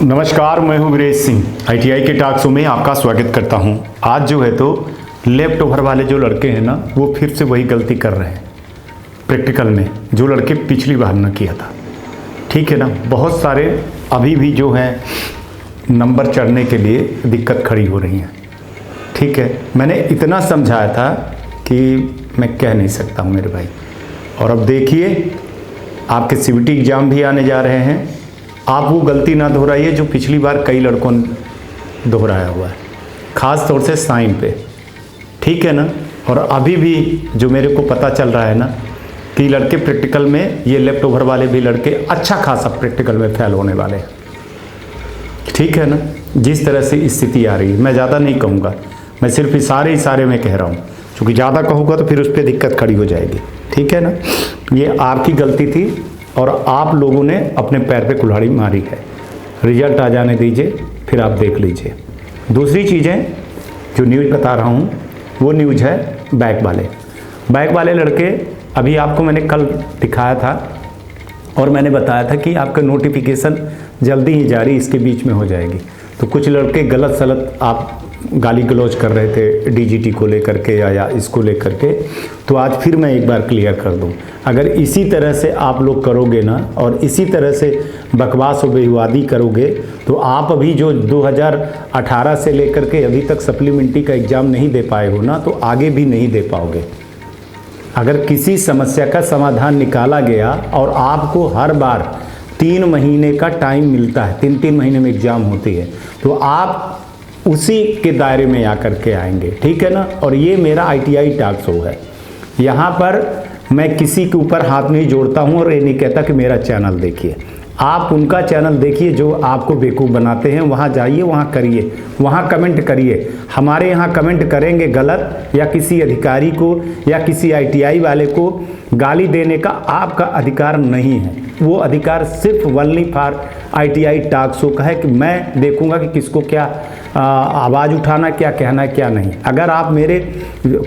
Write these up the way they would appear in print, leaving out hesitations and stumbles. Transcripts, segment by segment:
नमस्कार, मैं हूं वीरेश सिंह। आईटीआई के टॉक शो में आपका स्वागत करता हूं। आज जो है तो लेफ्ट ओवर वाले जो लड़के हैं ना, वो फिर से वही गलती कर रहे हैं प्रैक्टिकल में, जो लड़के पिछली बार न किया था। ठीक है ना। बहुत सारे अभी भी जो हैं नंबर चढ़ने के लिए दिक्कत खड़ी हो रही हैं। ठीक है, मैंने इतना समझाया था कि मैं कह नहीं सकता हूँ मेरे भाई। और अब देखिए, आपके सीबीटी एग्ज़ाम भी आने जा रहे हैं। आप वो गलती ना दोहराइए जो पिछली बार कई लड़कों ने दोहराया हुआ है, ख़ास तौर से साइन पे। ठीक है ना। और अभी भी जो मेरे को पता चल रहा है ना कि लड़के प्रैक्टिकल में, ये लेफ्ट ओवर वाले भी लड़के अच्छा खासा प्रैक्टिकल में फेल होने वाले हैं। ठीक है ना। जिस तरह से स्थिति आ रही है, मैं ज़्यादा नहीं कहूँगा, मैं सिर्फ इशारे में कह रहा हूँ, क्योंकि ज़्यादा कहूँगा तो फिर उस पर दिक्कत खड़ी हो जाएगी। ठीक है ना। ये आपकी गलती थी और आप लोगों ने अपने पैर पे कुल्हाड़ी मारी है। रिजल्ट आ जाने दीजिए, फिर आप देख लीजिए। दूसरी चीज़ें जो न्यूज़ बता रहा हूँ, वो न्यूज़ है बैक वाले लड़के। अभी आपको मैंने कल दिखाया था और मैंने बताया था कि आपका नोटिफिकेशन जल्दी ही जारी इसके बीच में हो जाएगी। तो कुछ लड़के गलत सलत आप गाली गलौज कर रहे थे डीजीटी को लेकर के या इसको लेकर के, तो आज फिर मैं एक बार क्लियर कर दूं। अगर इसी तरह से आप लोग करोगे ना और इसी तरह से बकवास और बेहुवादी करोगे, तो आप अभी जो 2018 से लेकर के अभी तक सप्लीमेंट्री का एग्ज़ाम नहीं दे पाए हो ना, तो आगे भी नहीं दे पाओगे। अगर किसी समस्या का समाधान निकाला गया और आपको हर बार 3 महीने का टाइम मिलता है, 3 महीने में एग्ज़ाम होती है, तो आप उसी के दायरे में आकर के आएंगे। ठीक है ना। और ये मेरा आईटीआई टॉक शो है। यहाँ पर मैं किसी के ऊपर हाथ नहीं जोड़ता हूँ और ये नहीं कहता कि मेरा चैनल देखिए। आप उनका चैनल देखिए जो आपको बेवकूफ़ बनाते हैं, वहाँ जाइए, वहाँ करिए, वहाँ कमेंट करिए। हमारे यहाँ कमेंट करेंगे गलत या किसी अधिकारी को या किसी आईटीआई वाले को गाली देने का आपका अधिकार नहीं है। वो अधिकार सिर्फ only for ITI talk show का है कि मैं देखूंगा कि किसको क्या आवाज़ उठाना, क्या कहना है, क्या नहीं। अगर आप मेरे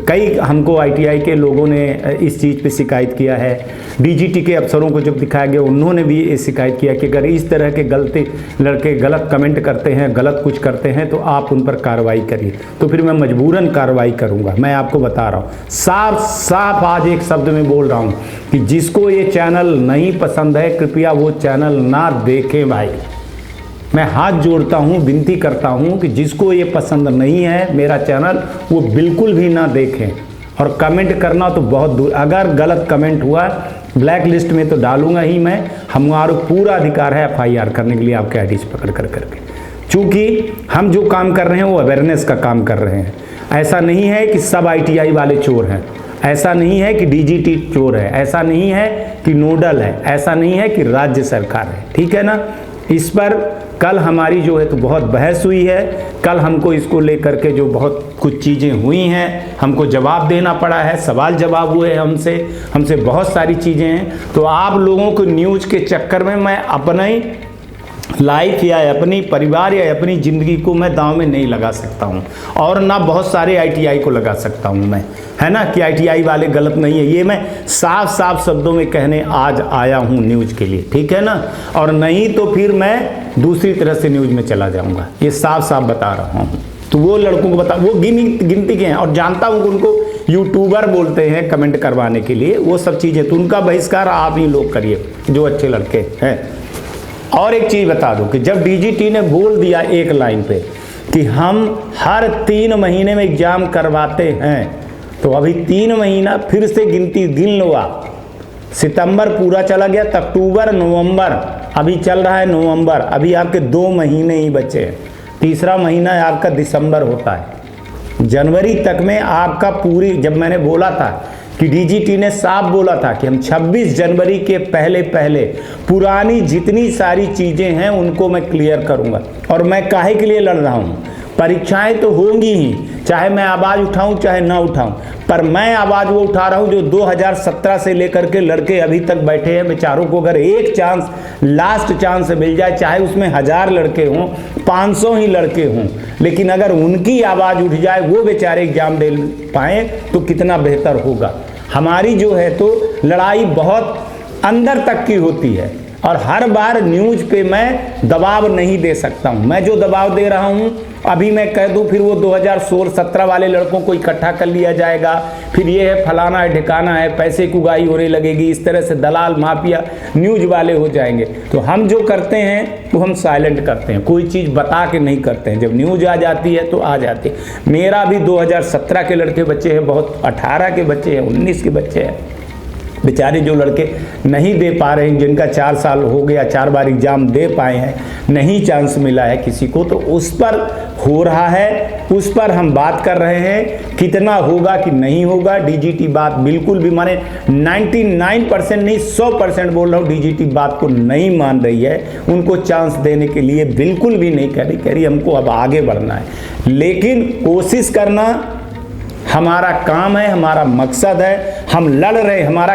कई हमको आईटीआई के लोगों ने इस चीज़ पे शिकायत किया है, डीजीटी के अफसरों को जब दिखाया गया उन्होंने भी ये शिकायत किया कि अगर इस तरह के गलती लड़के गलत कमेंट करते हैं, गलत कुछ करते हैं, तो आप उन पर कार्रवाई करिए। तो फिर मैं मजबूरन कार्रवाई करूँगा। मैं आपको बता रहा हूँ, साफ साफ आज एक शब्द में बोल रहा हूँ कि जिसको ये चैनल नहीं पसंद है, कृपया वो चैनल ना देखें भाई। मैं हाथ जोड़ता हूँ, विनती करता हूँ कि जिसको ये पसंद नहीं है मेरा चैनल, वो बिल्कुल भी ना देखें। और कमेंट करना तो बहुत दूर, अगर गलत कमेंट हुआ ब्लैक लिस्ट में तो डालूंगा ही मैं। हमारा पूरा अधिकार है एफआईआर करने के लिए आपके आईडीज पकड़ करके, चूँकि हम जो काम कर रहे हैं वो अवेयरनेस का काम कर रहे हैं। ऐसा नहीं है कि सब आईटीआई वाले चोर हैं, ऐसा नहीं है कि डीजीटी चोर है, ऐसा नहीं है कि नोडल है, ऐसा नहीं है कि राज्य सरकार है। ठीक है ना। इस पर कल हमारी जो है तो बहुत बहस हुई है। कल हमको इसको लेकर के जो बहुत कुछ चीज़ें हुई हैं, हमको जवाब देना पड़ा है, सवाल जवाब हुए हमसे बहुत सारी चीज़ें हैं। तो आप लोगों को न्यूज़ के चक्कर में मैं अपना ही लाइफ या अपनी परिवार या अपनी ज़िंदगी को मैं दांव में नहीं लगा सकता हूं, और ना बहुत सारे आईटीआई को लगा सकता हूं मैं, है ना, कि आईटीआई वाले गलत नहीं है। ये मैं साफ साफ शब्दों में कहने आज आया हूं न्यूज़ के लिए। ठीक है ना। और नहीं तो फिर मैं दूसरी तरह से न्यूज़ में चला जाऊंगा, ये साफ साफ बता रहा हूँ। तो वो लड़कों को बता, वो गिनती के हैं और जानता हूँ कि उनको यूट्यूबर बोलते हैं कमेंट करवाने के लिए, वो सब चीज़ें, तो उनका बहिष्कार आप ही लोग करिए जो अच्छे लड़के हैं। और एक चीज़ बता दूं कि जब डीजीटी ने बोल दिया एक लाइन पे कि हम हर 3 महीने में एग्ज़ाम करवाते हैं, तो अभी 3 महीना फिर से गिनती गिन लो आप। सितंबर पूरा चला गया, अक्टूबर, नवंबर, अभी चल रहा है नवंबर, अभी आपके 2 महीने ही बचे हैं। तीसरा महीना आपका दिसंबर होता है। जनवरी तक में आपका पूरी, जब मैंने बोला था कि डीजीटी ने साफ बोला था कि हम 26 जनवरी के पहले पुरानी जितनी सारी चीज़ें हैं उनको मैं क्लियर करूंगा। और मैं काहे के लिए लड़ रहा हूं, परीक्षाएं तो होंगी ही, चाहे मैं आवाज़ उठाऊं चाहे ना उठाऊं, पर मैं आवाज़ वो उठा रहा हूं जो 2017 से लेकर के लड़के अभी तक बैठे हैं। बेचारों को अगर एक चांस, लास्ट चांस मिल जाए, चाहे उसमें 1000 लड़के हों, 500 ही लड़के हों, लेकिन अगर उनकी आवाज़ उठ जाए, वो बेचारे एग्जाम दे पाएँ, तो कितना बेहतर होगा। हमारी जो है तो लड़ाई बहुत अंदर तक की होती है। और हर बार न्यूज़ पे मैं दबाव नहीं दे सकता हूँ। मैं जो दबाव दे रहा हूँ अभी मैं कह दूँ फिर वो 2016-17 वाले लड़कों को इकट्ठा कर लिया जाएगा, फिर ये है फलाना है ठिकाना है, पैसे की उगाही होने लगेगी, इस तरह से दलाल माफिया न्यूज़ वाले हो जाएंगे। तो हम जो करते हैं तो हम साइलेंट करते हैं, कोई चीज़ बता के नहीं करते हैं। जब न्यूज़ आ जाती है तो आ जाती है। मेरा भी 2017 के लड़के बच्चे हैं, बहुत 18 के बच्चे हैं, 19 के बच्चे हैं। बेचारे जो लड़के नहीं दे पा रहे हैं, जिनका 4 साल हो गया, 4 बार एग्ज़ाम दे पाए हैं, नहीं चांस मिला है किसी को, तो उस पर हो रहा है, उस पर हम बात कर रहे हैं। कितना होगा कि नहीं होगा, डीजीटी बात बिल्कुल भी माने 99% नहीं 100% बोल रहा हूँ, डीजीटी बात को नहीं मान रही है। उनको चांस देने के लिए बिल्कुल भी नहीं कह रही हमको अब आगे बढ़ना है। लेकिन कोशिश करना हमारा काम है, हमारा मकसद है। हम लड़ रहे, हमारा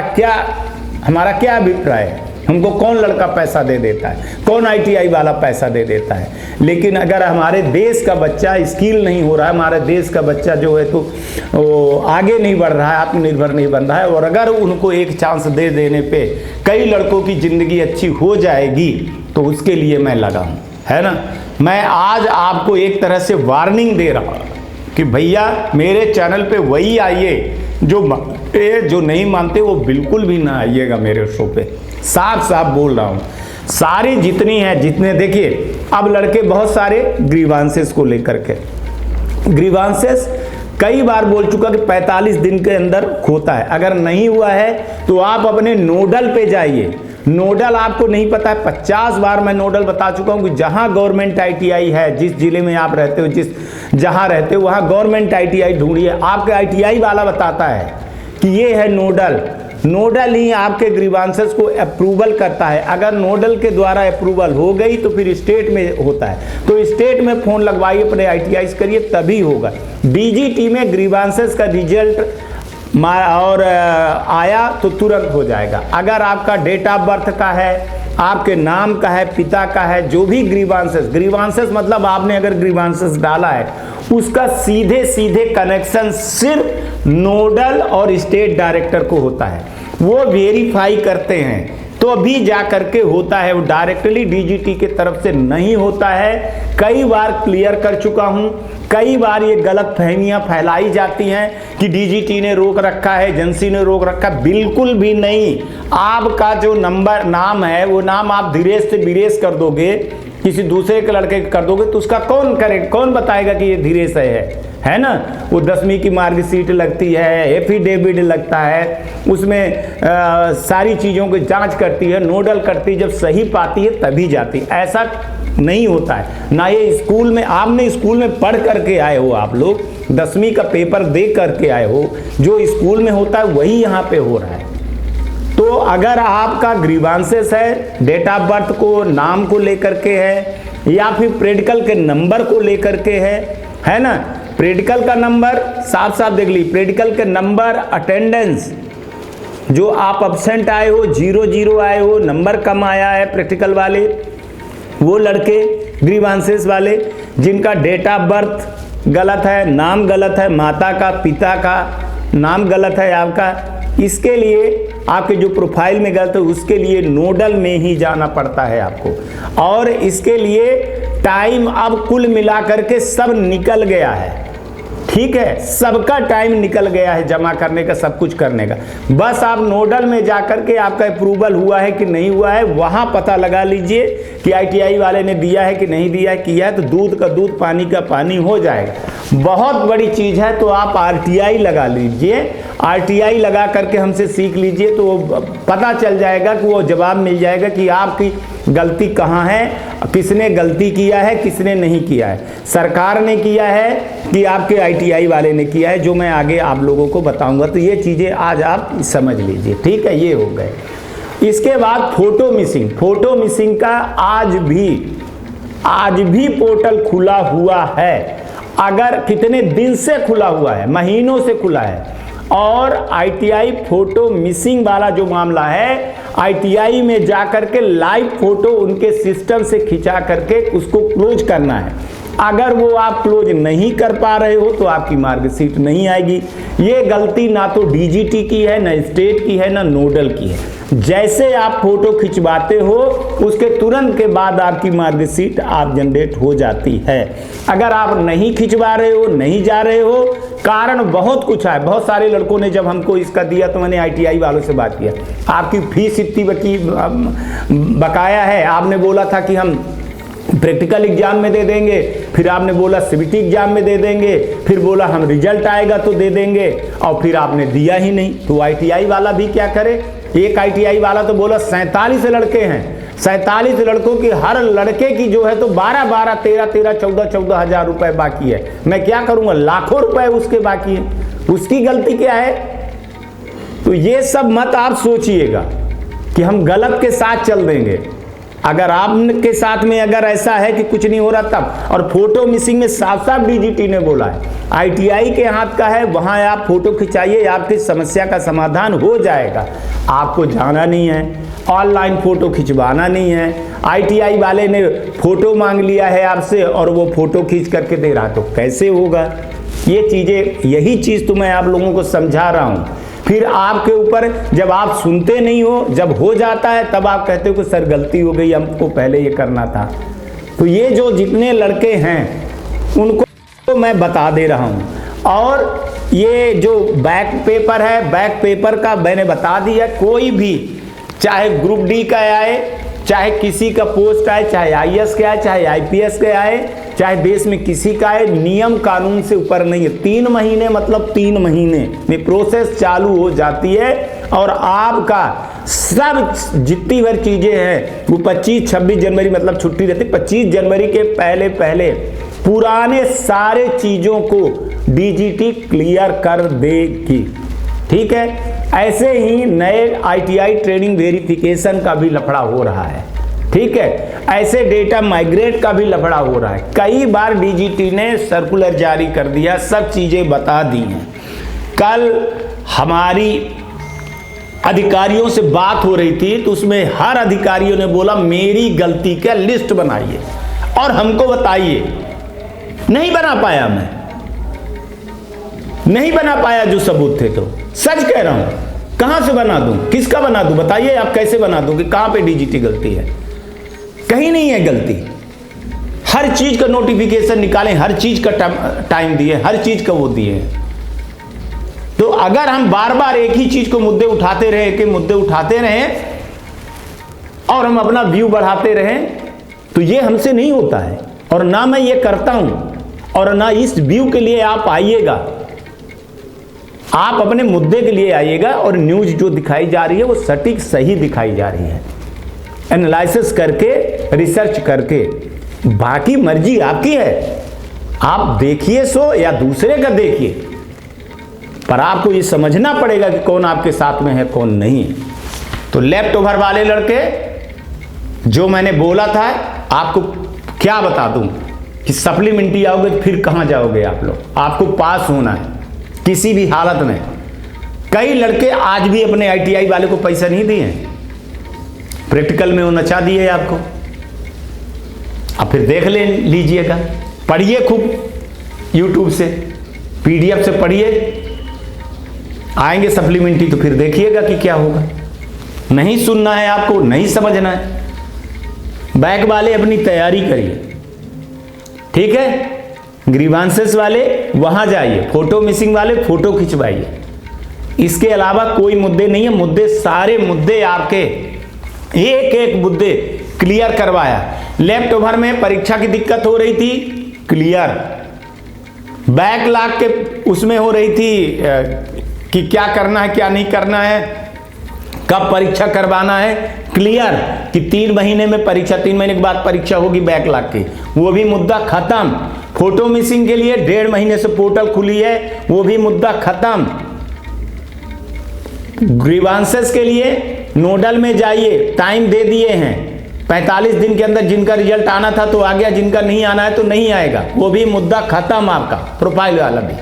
क्या अभिप्राय है, हमको कौन लड़का पैसा दे देता है, कौन आईटीआई वाला पैसा दे देता है। लेकिन अगर हमारे देश का बच्चा स्किल नहीं हो रहा है, हमारे देश का बच्चा जो है तो आगे नहीं बढ़ रहा है, आत्मनिर्भर नहीं बन रहा है, और अगर उनको एक चांस दे देने पे कई लड़कों की ज़िंदगी अच्छी हो जाएगी, तो उसके लिए मैं लगा हूँ, है ना। मैं आज आपको एक तरह से वार्निंग दे रहा हूँ कि भैया मेरे चैनल पे वही आइए जो नहीं मानते, वो बिल्कुल भी ना आइएगा मेरे शो पे। साफ साफ बोल रहा हूँ। सारी जितनी है, जितने देखिए अब लड़के बहुत सारे ग्रीवांसेस को लेकर के, ग्रीवांसेस कई बार बोल चुका कि 45 दिन के अंदर होता है। अगर नहीं हुआ है तो आप अपने नोडल पे जाइए। नोडल आपको नहीं पता है, 50 बार मैं नोडल बता चुका हूँ कि जहाँ गवर्नमेंट आईटीआई है, जिस जिले में आप रहते हो, जहाँ रहते हो वहाँ गवर्नमेंट आईटीआई ढूंढिए। आपके आईटीआई वाला बताता है कि ये है नोडल। नोडल ही आपके ग्रीवांसेस को अप्रूवल करता है। अगर नोडल के द्वारा अप्रूवल हो गई तो फिर स्टेट में होता है, तो स्टेट में फ़ोन लगवाइए, अपने आईटीआई करिए, तभी होगा। डीजीटी में ग्रीवांसेस का रिजल्ट और आया तो तुरंत हो जाएगा। अगर आपका डेट ऑफ बर्थ का है, आपके नाम का है, पिता का है, जो भी ग्रीवांसेस मतलब आपने अगर ग्रीवांसेस डाला है, उसका सीधे सीधे कनेक्शन सिर्फ नोडल और स्टेट डायरेक्टर को होता है। वो वेरीफाई करते हैं तो अभी जा करके होता है, वो डायरेक्टली डीजीटी के तरफ से नहीं होता है। कई बार क्लियर कर चुका हूं। कई बार ये गलत फहमियाँ फैलाई जाती हैं कि डीजीटी ने रोक रखा है, एजेंसी ने रोक रखा, बिल्कुल भी नहीं। आपका जो नाम है वो नाम आप धीरेश से बीरेश कर दोगे, किसी दूसरे के लड़के कर दोगे, तो उसका कौन बताएगा कि ये धीरेश है ना। वो 10वीं की मार्कशीट लगती है, एफिडेविट लगता है, उसमें सारी चीज़ों की जांच करती है, नोडल करती है, जब सही पाती है तभी जाती है। ऐसा नहीं होता है ना। ये स्कूल में आपने स्कूल में पढ़ करके आए हो, आप लोग 10वीं का पेपर दे करके आए हो, जो स्कूल में होता है वही यहाँ पे हो रहा है। तो अगर आपका ग्रीवांसेस है, डेट ऑफ बर्थ को, नाम को लेकर के है, या फिर प्रेडिकल के नंबर को लेकर के है ना। प्रेडिकल का नंबर साफ साफ देख ली, प्रेडिकल के नंबर, अटेंडेंस, जो आप अब्सेंट आए हो, 0-0 आए हो, नंबर कम आया है प्रैक्टिकल वाले, वो लड़के ग्रीवांसेस वाले जिनका डेट ऑफ बर्थ गलत है, नाम गलत है, माता का पिता का नाम गलत है आपका, इसके लिए आपके जो प्रोफाइल में गलत है उसके लिए नोडल में ही जाना पड़ता है आपको। और इसके लिए टाइम अब कुल मिला करके सब निकल गया है, ठीक है, सबका टाइम निकल गया है जमा करने का, सब कुछ करने का। बस आप नोडल में जाकर के आपका अप्रूवल हुआ है कि नहीं हुआ है, वहां पता लगा लीजिए कि आईटीआई वाले ने दिया है कि नहीं दिया है। किया है तो दूध का दूध, पानी का पानी हो जाएगा। बहुत बड़ी चीज़ है, तो आप आरटीआई लगा लीजिए। आरटीआई लगा करके हमसे सीख लीजिए, तो पता चल जाएगा कि वो जवाब मिल जाएगा कि आपकी गलती कहाँ है, किसने गलती किया है, किसने नहीं किया है। सरकार ने किया है कि आपके आईटीआई वाले ने किया है, जो मैं आगे आप लोगों को बताऊंगा। तो ये चीज़ें आज आप समझ लीजिए, ठीक है। ये हो गए। इसके बाद फोटो मिसिंग का आज भी पोर्टल खुला हुआ है। अगर कितने दिन से खुला हुआ है, महीनों से खुला है। और आईटीआई फोटो मिसिंग वाला जो मामला है, आईटीआई में जाकर के लाइव फोटो उनके सिस्टम से खिंचा करके उसको क्लोज करना है। अगर वो आप क्लोज नहीं कर पा रहे हो तो आपकी मार्कशीट नहीं आएगी। ये गलती ना तो डीजीटी की है, ना स्टेट की है, ना नोडल की है। जैसे आप फोटो खिंचवाते हो उसके तुरंत के बाद आपकी मार्कशीट आप जनरेट हो जाती है। अगर आप नहीं खिंचवा रहे हो, नहीं जा रहे हो, कारण बहुत कुछ है। बहुत सारे लड़कों ने जब हमको इसका दिया तो मैंने ITI वालों से बात किया, आपकी फीस इतनी बकाया है, आपने बोला था कि हम प्रैक्टिकल एग्जाम में दे देंगे, फिर आपने बोला CBT एग्जाम में दे देंगे, फिर बोला हम रिजल्ट आएगा तो दे देंगे, और फिर आपने दिया ही नहीं। तो ITI वाला भी क्या करे। एक ITI वाला तो बोला 47 लड़के हैं, 47 लड़कों की हर लड़के की जो है तो 12-12, 13-13, 14-14 हज़ार रुपए बाकी है। मैं क्या करूंगा, लाखों रुपए उसके बाकी है, उसकी गलती क्या है। तो ये सब मत आप सोचिएगा कि हम गलत के साथ चल देंगे। अगर आपके साथ में अगर ऐसा है कि कुछ नहीं हो रहा तब, और फोटो मिसिंग में साफ साफ DGT ने बोला है, ITI के हाथ का है, वहां आप फोटो खिंचाइए, आपकी समस्या का समाधान हो जाएगा। आपको जाना नहीं है, ऑनलाइन फोटो खिंचवाना नहीं है। ITI वाले ने फोटो मांग लिया है आपसे और वो फोटो खींच करके दे रहा, तो कैसे होगा ये चीजें। यही चीज तो मैं आप लोगों को समझा रहा हूं। फिर आपके ऊपर जब आप सुनते नहीं हो, जब हो जाता है तब आप कहते हो कि सर गलती हो गई, हमको पहले ये करना था। तो ये जो जितने लड़के हैं उनको तो मैं बता दे रहा हूं। और ये जो बैक पेपर है, बैक पेपर का मैंने बता दिया, कोई भी चाहे ग्रुप D का आए, चाहे किसी का पोस्ट आए, चाहे IAS के आए, चाहे IPS के आए, चाहे देश में किसी का आए, नियम कानून से ऊपर नहीं है। 3 महीने मतलब 3 महीने में प्रोसेस चालू हो जाती है और आपका सब जितनी भर चीजें हैं वो 25-26 जनवरी मतलब छुट्टी रहती, 25 जनवरी के पहले पहले पुराने सारे चीजों को DGT क्लियर कर देगी। ठीक है, ऐसे ही नए ITI ट्रेनिंग वेरिफिकेशन का भी लफड़ा हो रहा है। ठीक है, ऐसे डेटा माइग्रेट का भी लफड़ा हो रहा है। कई बार DGT ने सर्कुलर जारी कर दिया, सब चीजें बता दी हैं। कल हमारी अधिकारियों से बात हो रही थी तो उसमें हर अधिकारियों ने बोला मेरी गलती का लिस्ट बनाइए और हमको बताइए। नहीं बना पाया, मैं नहीं बना पाया जो सबूत थे। तो सच कह रहा हूं, कहां से बना दूं, किसका बना दूं, बताइए आप कैसे बना दूं कि कहां पे DGT गलती है। कहीं नहीं है गलती। हर चीज का नोटिफिकेशन निकालें, हर चीज का टाइम दिए, हर चीज का वो दिए। तो अगर हम बार बार एक ही चीज को मुद्दे उठाते रहे और हम अपना व्यू बढ़ाते रहें तो ये हमसे नहीं होता है, और ना मैं ये करता हूं, और ना इस व्यू के लिए आप आइएगा। आप अपने मुद्दे के लिए आइएगा और न्यूज जो दिखाई जा रही है वो सटीक सही दिखाई जा रही है, एनालिसिस करके, रिसर्च करके। बाकी मर्जी आपकी है, आप देखिए सो या दूसरे का देखिए, पर आपको ये समझना पड़ेगा कि कौन आपके साथ में है कौन नहीं। तो लेफ्ट ओवर वाले लड़के जो मैंने बोला था, आपको क्या बता दूं कि सप्लीमेंट्री आओगे तो फिर कहां जाओगे आप लोग। आपको पास होना है किसी भी हालत में। कई लड़के आज भी अपने ITI वाले को पैसा नहीं दिए, प्रैक्टिकल में वो नचा दिए आपको। अब फिर देख लीजिएगा, पढ़िए खूब YouTube से, PDF से पढ़िए, आएंगे सप्लीमेंट्री तो फिर देखिएगा कि क्या होगा। नहीं सुनना है आपको, नहीं समझना है, बैक वाले अपनी तैयारी करिए। ठीक है, ग्रीवांसेस वाले वहां जाइए, फोटो मिसिंग वाले फोटो खिंचवाइए। इसके अलावा कोई मुद्दे नहीं है। मुद्दे सारे मुद्दे आपके एक एक मुद्दे क्लियर करवाया। लेफ्ट ओवर में परीक्षा की दिक्कत हो रही थी, क्लियर। बैकलॉग के उसमें हो रही थी कि क्या करना है क्या नहीं करना है, कब परीक्षा करवाना है, क्लियर कि 3 महीने में परीक्षा, 3 महीने के बाद परीक्षा होगी बैकलॉग की, वो भी मुद्दा खत्म। फोटो मिसिंग के लिए 1.5 महीने से पोर्टल खुली है, वो भी मुद्दा खत्म। ग्रीवांसेस के लिए नोडल में जाइए, टाइम दे दिए हैं 45 दिन के अंदर, जिनका रिजल्ट आना था तो आ गया, जिनका नहीं आना है तो नहीं आएगा, वो भी मुद्दा खत्म आपका। प्रोफाइल वाला भी।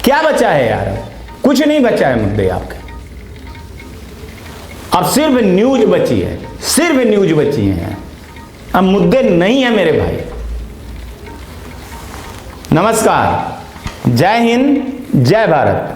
क्या बचा है यार, कुछ नहीं बचा है मुद्दे आपके। अब सिर्फ न्यूज बची है, सिर्फ न्यूज बची है, अब मुद्दे नहीं है मेरे भाई। नमस्कार, जय हिंद, जय भारत।